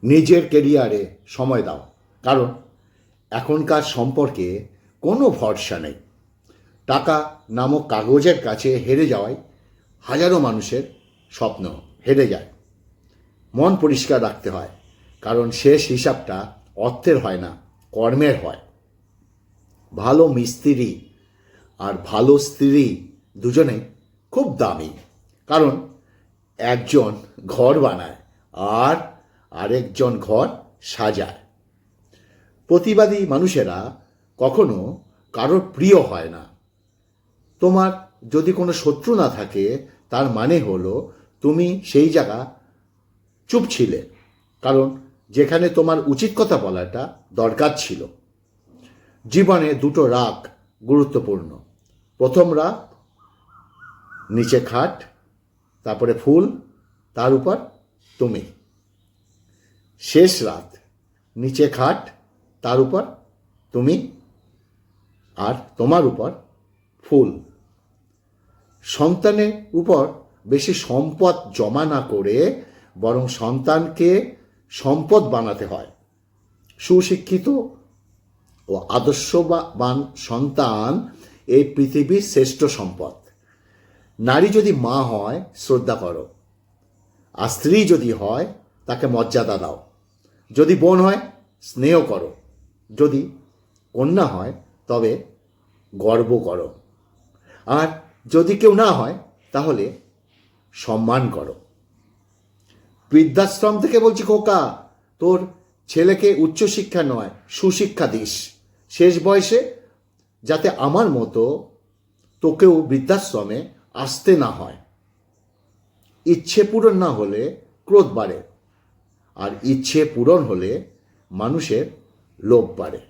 নিজের কেরিয়ারে সময় দাও, কারণ এখনকার সম্পর্কে কোনো ভরসা নেই। টাকা নামক কাগজের কাছে হেরে যাওয়ায় হাজারো মানুষের স্বপ্ন হেরে যায়। মন পরিষ্কার রাখতে হয়, কারণ শেষ হিসাবটা অর্থের হয় না, কর্মের হয়। ভালো মিস্ত্রি আর ভালো স্ত্রী দুজনেই খুব দামি, কারণ একজন ঘর বানায় আর আরেকজন ঘর সাজায়। প্রতিবাদী মানুষেরা কখনো কারোর প্রিয় হয় না। তোমার যদি কোনো শত্রু না থাকে, তার মানে হলো তুমি সেই জায়গা চুপ ছিলে, কারণ যেখানে তোমার উচিত কথা বলাটা দরকার ছিল। জীবনে দুটো রাগ গুরুত্বপূর্ণ। প্রথম রাগ, নিচে খাট, তারপরে ফুল, তার উপর তুমি। শেষ রাত, নিচে খাট, তার উপর তুমি, আর তোমার উপর ফুল। সন্তানের উপর বেশি সম্পদ জমা না করে বরং সন্তানকে সম্পদ বানাতে হয়। সুশিক্ষিত ও আদর্শবান সন্তান এই পৃথিবীর শ্রেষ্ঠ সম্পদ। নারী যদি মা হয়, শ্রদ্ধা করো, আর স্ত্রী যদি হয়, তাকে মর্যাদা দাও। যদি বোন হয়, স্নেহ করো, যদি কন্যা হয়, তবে গর্ব করো, আর যদি কেউ না হয়, তাহলে সম্মান করো। বৃদ্ধাশ্রম থেকে বলছি, খোকা, তোর ছেলেকে উচ্চশিক্ষা নয়, সুশিক্ষা দিস। শেষ বয়সে যাতে আমার মতো তোকেও বৃদ্ধাশ্রমে আসতে না হয়। ইচ্ছে পূরণ না হলে ক্রোধ বাড়ে, আর ইচ্ছে পূরণ হলে মানুষের লোভ বাড়ে।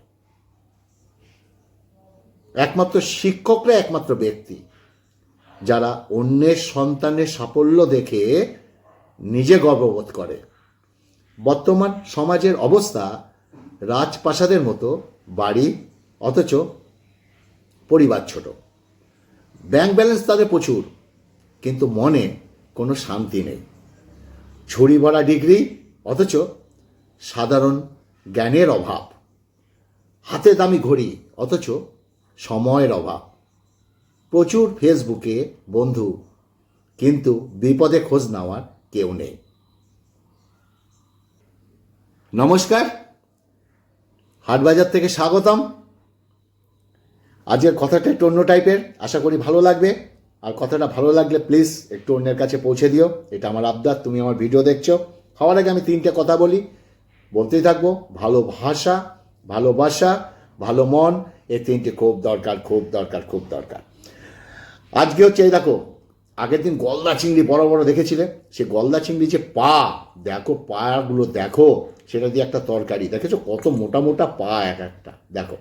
একমাত্র শিক্ষকরা একমাত্র ব্যক্তি যারা অন্যের সন্তানের সাফল্য দেখে নিজে গর্ববোধ করে। বর্তমান সমাজের অবস্থা রাজপ্রাসাদের মতো বাড়ি, অথচ পরিবার ছোট। ব্যাংক ব্যালেন্স তাদের প্রচুর, কিন্তু মনে কোনো শান্তি নেই। ঝুড়ি ভরা ডিগ্রি, অথচ সাধারণ জ্ঞানের অভাব। হাতে দামি ঘড়ি, অথচ সময়ের অভাব। প্রচুর ফেসবুকে বন্ধু, কিন্তু বিপদে খোঁজ নেওয়ার কেউ নেই। নমস্কার, হাটবাজার থেকে স্বাগতম। আজকের কথাটা একটু অন্য টাইপের, আশা করি ভালো লাগবে। আর কথাটা ভালো লাগলে প্লিজ একটু অন্যের কাছে পৌঁছে দিও, এটা আমার আবদার। তুমি আমার ভিডিও দেখছো, খাওয়ার আগে আমি তিনটে কথা বলতেই থাকবো। ভালো ভাষা, ভালোবাসা, ভালো মন, এই তিনটে খুব দরকার, খুব দরকার, খুব দরকার। আজকে হচ্ছে এই দেখো, আগের দিন গলদা চিংড়ি বড় বড় দেখেছিলে, সে গলদা চিংড়ি যে পা, দেখো পাগুলো দেখো, সেটা দিয়ে একটা তরকারি, দেখেছো কত মোটা মোটা পা এক একটা, দেখো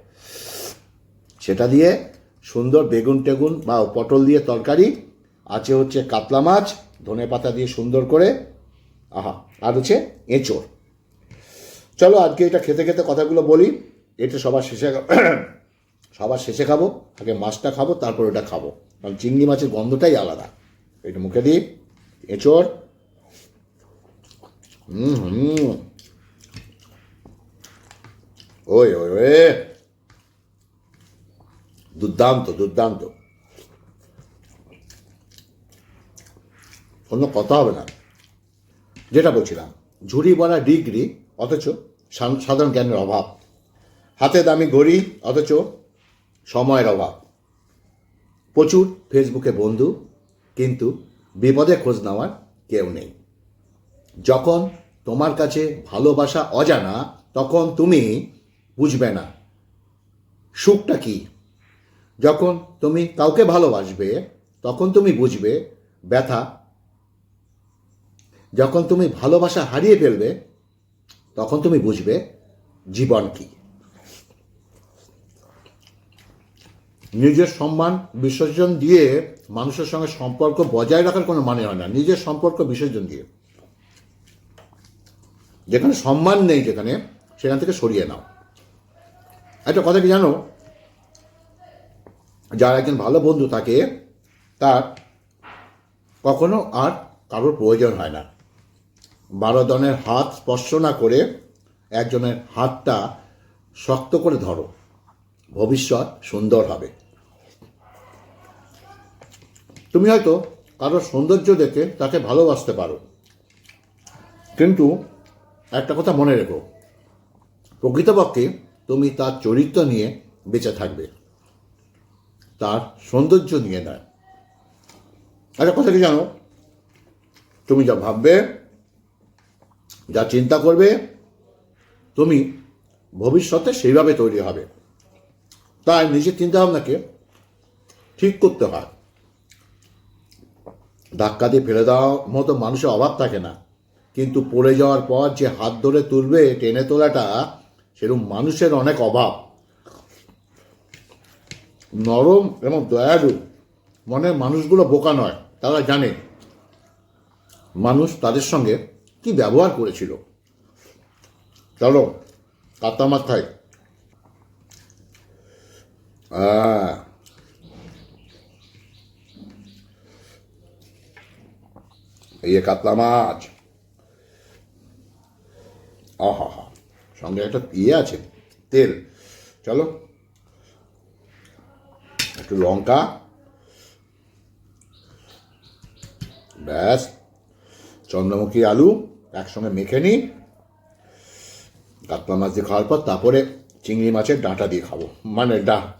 সেটা দিয়ে সুন্দর বেগুন টেগুন বা পটল দিয়ে তরকারি আছে, হচ্ছে কাতলা মাছ ধনে পাতা দিয়ে সুন্দর করে, আহা, আর হচ্ছে এঁচোড়। চলো আজকে এটা খেতে খেতে কথাগুলো বলি। এটা সবার শেষে খাবো, আগে মাছটা খাবো, তারপর ওটা খাবো, কারণ চিংড়ি মাছের গন্ধটাই আলাদা। এটা মুখে দিই, এঁচোড়, ওই ওই ওই, দুর্দান্ত দুর্দান্ত, অন্য কথা হবে না। যেটা বলছিলাম, ঝুড়ি ভরা ডিগ্রি, অথচ সাধারণ জ্ঞানের অভাব। হাতে দামি ঘড়ি, অথচ সময়ের অভাব। প্রচুর ফেসবুকে বন্ধু, কিন্তু বিপদে খোঁজ নেওয়ার কেউ নেই। যখন তোমার কাছে ভালোবাসা অজানা, তখন তুমি বুঝবে না সুখটা কি। যখন তুমি কাউকে ভালোবাসবে, তখন তুমি বুঝবে ব্যথা। যখন তুমি ভালোবাসা হারিয়ে ফেলবে, তখন তুমি বুঝবে জীবন কি। নিজের সম্মান বিসর্জন দিয়ে মানুষের সঙ্গে সম্পর্ক বজায় রাখার কোনো মানে হয় না। নিজের সম্পর্ক বিসর্জন দিয়ে, যেখানে সম্মান নেই, সেখান থেকে সরিয়ে নাও। একটা কথা কি জানো, যার একজন ভালো বন্ধু থাকে, তার কখনো আর কারোর প্রয়োজন হয় না। 12 জনের হাত স্পর্শ না করে একজনের হাতটা শক্ত করে ধরো, ভবিষ্যৎ সুন্দর হবে। তুমি হয়তো কারোর সৌন্দর্য দেখে তাকে ভালোবাসতে পারো, কিন্তু একটা কথা মনে রেখো, প্রকৃতপক্ষে তুমি তার চরিত্র নিয়ে বেঁচে থাকবে, তার সৌন্দর্য নিয়ে নয়। একটা কথা কি জানো, তুমি যা ভাববে, যা চিন্তা করবে, তুমি ভবিষ্যতে সেইভাবে তৈরি হবে। তাই নিজের চিন্তাভাবনাকে ঠিক করতে হয়। ধাক্কা দিয়ে ফেলে দেওয়ার মতো মানুষের অভাব থাকে না, কিন্তু পড়ে যাওয়ার পর যে হাত ধরে তুলবে, টেনে তোলাটা, সেরকম মানুষের অনেক অভাব। নরম এবং দয়ালু মনের মানুষগুলো বোকা নয়, তারা জানে মানুষ তাদের সঙ্গে কি ব্যবহার করেছিল। চলো কাতলা মাছ খাই। এই যে কাতলা মাছ, আহা হা, সঙ্গে একটা আছে তেল। চলো একটু লঙ্কা, ব্যাস, চন্দ্রমুখী আলু একসঙ্গে মেখে নিই। কাতলা মাছ দিয়ে খাওয়ার পর তারপরে চিংড়ি মাছের ডাঁটা দিয়ে খাবো, মানে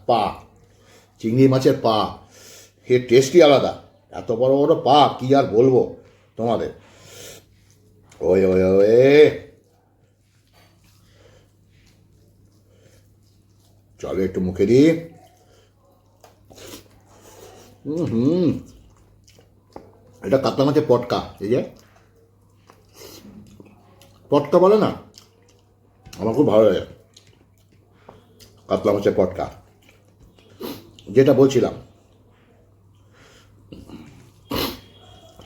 পা, চিংড়ি মাছের পা, এর টেস্টই আলাদা। এত বড় বড় পা, কি আর বলবো তোমাদের। ওই ওই ওয়ে, চলো একটু মুখে দিই। এটা কাতলা মাছের পটকা, এই যে পটকা বলে না, আমার খুব ভালো লাগে কাতলা মাছের পটকা। যেটা বলছিলাম,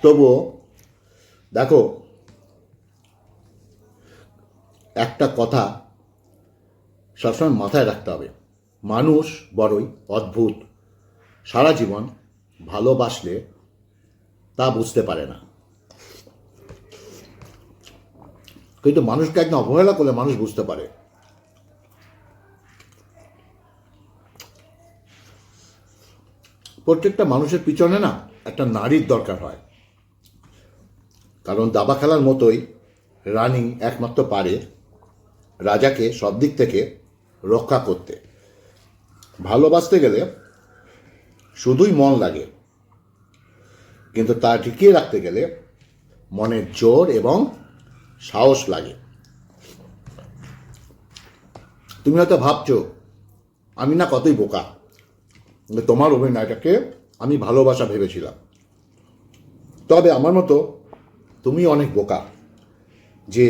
তবুও দেখো, একটা কথা সবসময় মাথায় রাখতে হবে, মানুষ বড়ই অদ্ভুত। সারা জীবন ভালোবাসলে তা বুঝতে পারে না, কিন্তু মানুষকে একদম অবহেলা করলে মানুষ বুঝতে পারে। প্রত্যেকটা মানুষের পিছনে না একটা নারীর দরকার হয়, কারণ দাবা খেলার মতোই রানী একমাত্র পারে রাজাকে সব দিক থেকে রক্ষা করতে। ভালোবাসতে গেলে শুধুই মন লাগে, কিন্তু তা টিকিয়ে রাখতে গেলে মনের জোর এবং সাহস লাগে। তুমি হয়তো ভাবছো আমি না কতই বোকা, কিন্তু তোমার অভিনয়টাকে আমি ভালোবাসা ভেবেছিলাম। তবে আমার মতো তুমি অনেক বোকা, যে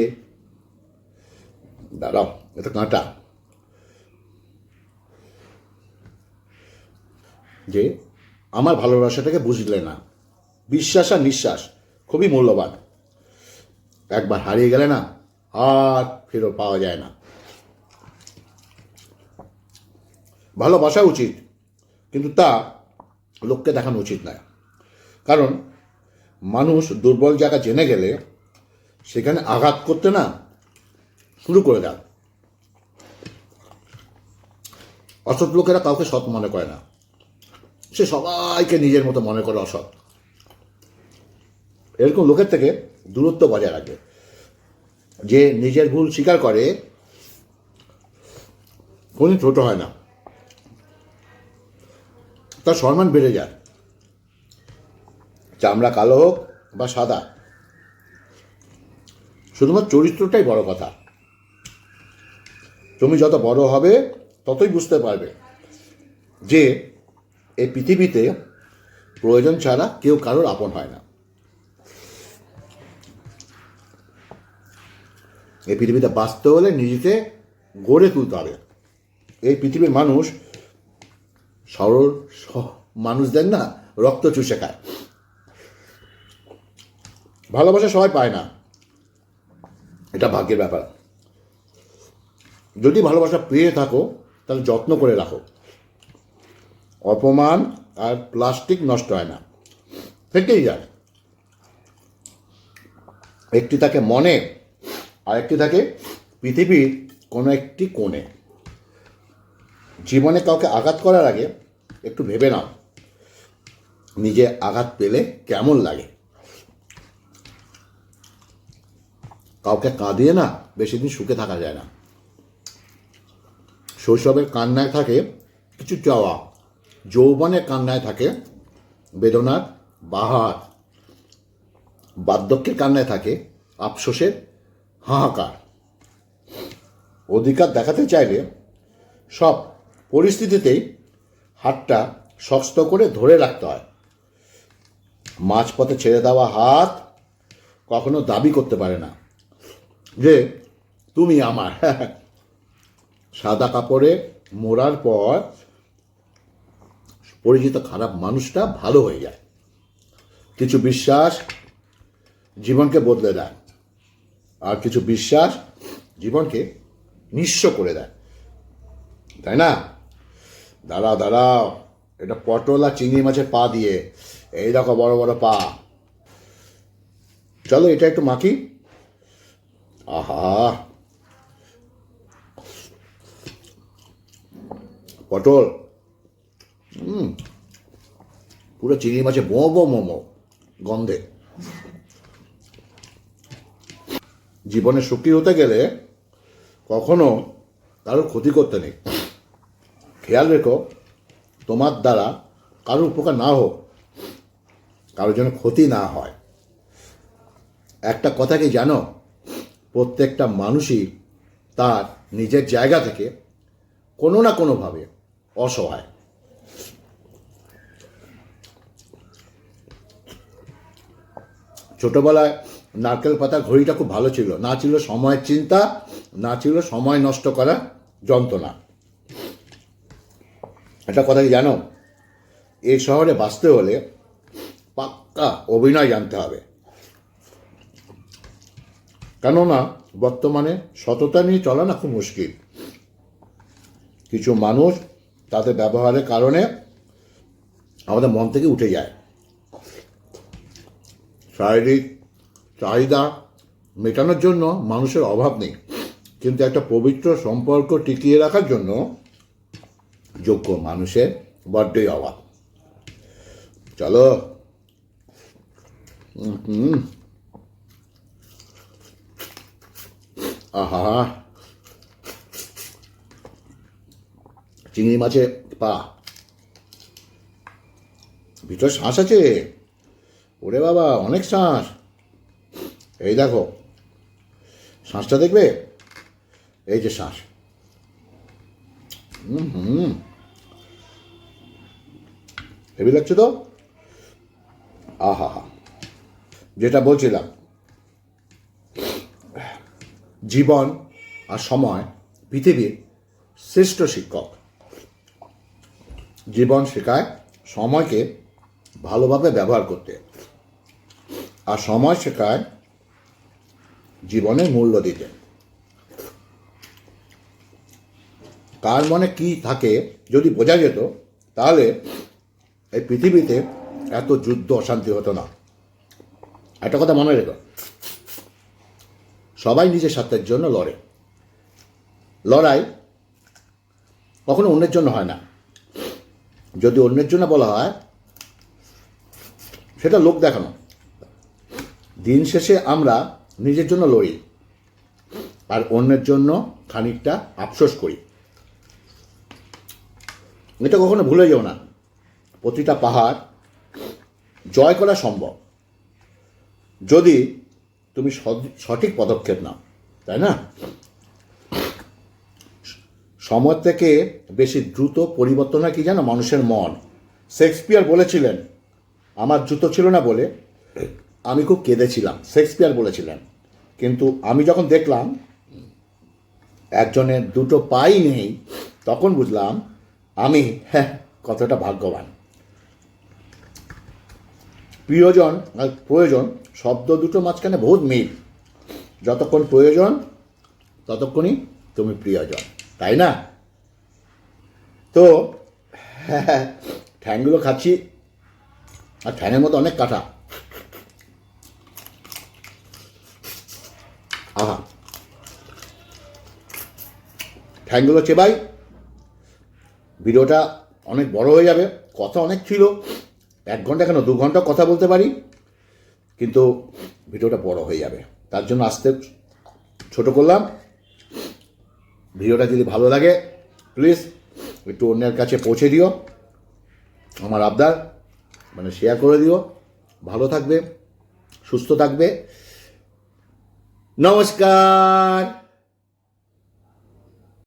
দাঁড়াও, এটা কাঁটা, যে আমার ভালোবাসাটাকে বুঝলে না। বিশ্বাস আর নিঃশ্বাস খুবই মূল্যবান, একবার হারিয়ে গেলে না আর ফেরত পাওয়া যায় না। ভালোবাসা উচিত, কিন্তু তা লোককে দেখানো উচিত নয়, কারণ মানুষ দুর্বল জায়গা জেনে গেলে সেখানে আঘাত করতে না শুরু করে দেয়। অসৎ লোকেরা কাউকে সৎ মনে করে না, সে সবাইকে নিজের মতো মনে করে অসৎ। এরকম লোকের থেকে দূরত্ব বজায় রাখবে। যে নিজের ভুল স্বীকার করে কোনো ছোট হয় না, তার সম্মান বেড়ে যায়। চামড়া কালো হোক বা সাদা, শুধুমাত্র চরিত্রটাই বড় কথা। তুমি যত বড় হবে ততই বুঝতে পারবে যে এই পৃথিবীতে প্রয়োজন ছাড়া কেউ কারোর আপন হয় না। এই পৃথিবীতে বাঁচতে হলে নিজেকে গড়ে তুলতে হবে। এই পৃথিবীর মানুষ সরল মানুষদের না রক্ত চুষে খায়। ভালোবাসা সবাই পায় না, এটা ভাগ্যের ব্যাপার। যদি ভালোবাসা পেয়ে থাকো তাহলে যত্ন করে রাখো। অপমান আর প্লাস্টিক নষ্ট হয় না, থেকেই যায়। একটি থাকে মনে, আর একটি থাকে পৃথিবীর কোনো একটি কোণে। জীবনে কাউকে আঘাত করার আগে একটু ভেবে নাও, নিজে আঘাত পেলে কেমন লাগে। কাউকে কাঁদিয়ে না বেশি দিন সুখে থাকা যায় না। শৈশবের কান্নায় থাকে কিছু চাওয়া, যৌবনের কান্নায় থাকে বেদনার বাহার, বার্ধক্যের কান্নায় থাকে আফসোসের হাহাকার। অধিকার দেখাতে চাইলে সব পরিস্থিতিতেই হাতটা শক্ত করে ধরে রাখতে হয়। মাঝপথে ছেড়ে দেওয়া হাত কখনো দাবি করতে পারে না যে তুমি আমার। সাদা কাপড়ে মোড়ার পর পরিচিত খারাপ মানুষটা ভালো হয়ে যায়। কিছু বিশ্বাস জীবনকে বদলে দেয়, আর কিছু বিশ্বাস জীবনকে নিঃস্ব করে দেয়, তাই না? দাঁড়াও দাঁড়াও, এটা পটল আর চিংড়ি মাছের পা দিয়ে, এই দেখো বড় বড় পা। চলো এটা একটু মাখি। আহা, পটল পুরো চিংড়ি মাছে বো বো মোমো গন্ধে। জীবনে সুখী হতে গেলে কখনো কারোর ক্ষতি করতে নেই। খেয়াল রেখো, তোমার দ্বারা কারোর উপকার না হোক, কারোর জন্য ক্ষতি না হয়। একটা কথা কি জানো, প্রত্যেকটা মানুষই তার নিজের জায়গা থেকে কোনো না কোনোভাবে অসহায়। ছোটবেলায় নারকেল পাতা ঘড়িটা খুব ভালো ছিল, না ছিল সময়ের চিন্তা, না ছিল সময় নষ্ট করা যন্ত্রণা। একটা কথা কি জানো, এই শহরে বাঁচতে হলে পাক্কা অভিনয় জানতে হবে। কেননা বর্তমানে সততা নিয়ে চলা না খুব মুশকিল। কিছু মানুষ তাদের ব্যবহারের কারণে আমাদের মন থেকে উঠে যায়। শারীরিক চাহিদা মেটানোর জন্য মানুষের অভাব নেই, কিন্তু একটা পবিত্র সম্পর্ক টিকিয়ে রাখার জন্য যোগ্য মানুষের বড্ডই অভাব। চলো। আহা, চিংড়ি মাছের পা, ভিতর শ্বাস আছে। ওরে বাবা, অনেক শ্বাস। এই দেখো শ্বাসটা, দেখবে এই যে শ্বাস। হেভি লাগছে তো। আহা, যেটা বলছিলাম, জীবন আর সময় পৃথিবীর শ্রেষ্ঠ শিক্ষক। জীবন শেখায় সময়কে ভালোভাবে ব্যবহার করতে, আর সময় শেখায় জীবনের মূল্য দিতে। কার মনে কি থাকে যদি বোঝা যেত, তাহলে এই পৃথিবীতে এত যুদ্ধ অশান্তি হতো না। একটা কথা মনে রেখো, সবাই নিজের স্বার্থের জন্য লড়ে। লড়াই কখনো অন্যের জন্য হয় না। যদি অন্যের জন্য বলা হয়, সেটা লোক দেখানো। দিন শেষে আমরা নিজের জন্য লড়ি, আর অন্যের জন্য খানিকটা আফসোস করি। এটা কখনো ভুলে যেও না। প্রতিটা পাহাড় জয় করা সম্ভব, যদি তুমি সঠিক পদক্ষেপ নাও, তাই না? সময় থেকে বেশি দ্রুত পরিবর্তন হয় কি জানো? মানুষের মন। শেক্সপিয়ার বলেছিলেন, আমার জুতো ছিল না বলে আমি খুব কেঁদেছিলাম, শেক্সপিয়ার বলেছিলেন। কিন্তু আমি যখন দেখলাম একজনের দুটো পাই নেই, তখন বুঝলাম আমি কতটা ভাগ্যবান। প্রিয়জন আর প্রয়োজন শব্দ দুটো মাঝখানে বহুত মিল। যতক্ষণ প্রয়োজন ততক্ষণই তুমি প্রিয়জন, তাই না? তো ঠ্যাংগুলো খাচ্ছি, আর ঠ্যাংয়ের মতো অনেক কাটা। ঠ্যাংগুলো চেবাই। ভিডিওটা অনেক বড় হয়ে যাবে, কথা অনেক ছিল, 1 ঘন্টা কেন 2 ঘন্টা কথা বলতে পারি, কিন্তু ভিডিওটা বড় হয়ে যাবে, তার জন্য আস্তে ছোট করলাম। ভিডিওটা যদি ভালো লাগে প্লিজ একটু অন্যের কাছে পৌঁছে দিও, আমার আবদার, মানে শেয়ার করে দিও। ভালো থাকবে, সুস্থ থাকবে, নমস্কার।